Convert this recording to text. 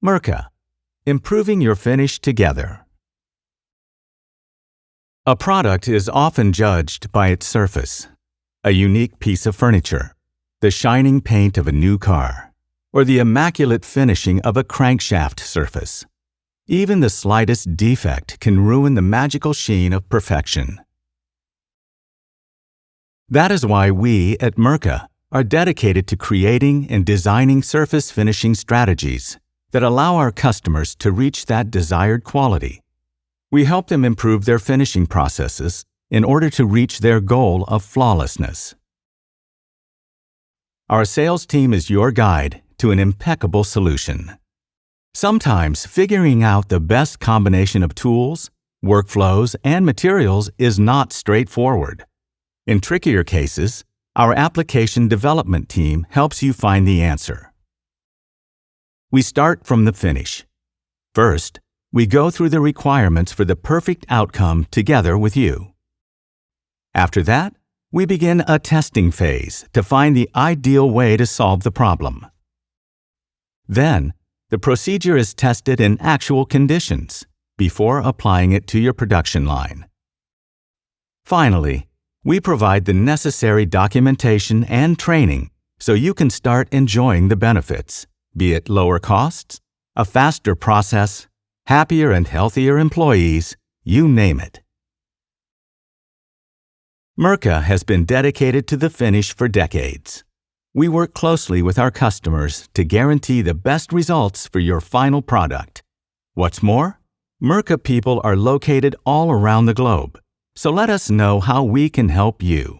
Mirka, improving your finish together. A product is often judged by its surface, a unique piece of furniture, the shining paint of a new car, or the immaculate finishing of a crankshaft surface. Even the slightest defect can ruin the magical sheen of perfection. That is why we at Mirka are dedicated to creating and designing surface finishing strategies that allow our customers to reach that desired quality. We help them improve their finishing processes in order to reach their goal of flawlessness. Our sales team is your guide to an impeccable solution. Sometimes figuring out the best combination of tools, workflows, and materials is not straightforward. In trickier cases, our application development team helps you find the answer. We start from the finish. First, we go through the requirements for the perfect outcome together with you. After that, we begin a testing phase to find the ideal way to solve the problem. Then, the procedure is tested in actual conditions before applying it to your production line. Finally, we provide the necessary documentation and training so you can start enjoying the benefits, be it lower costs, a faster process, happier and healthier employees, you name it. Mirka has been dedicated to the finish for decades. We work closely with our customers to guarantee the best results for your final product. What's more, Mirka people are located all around the globe, so let us know how we can help you.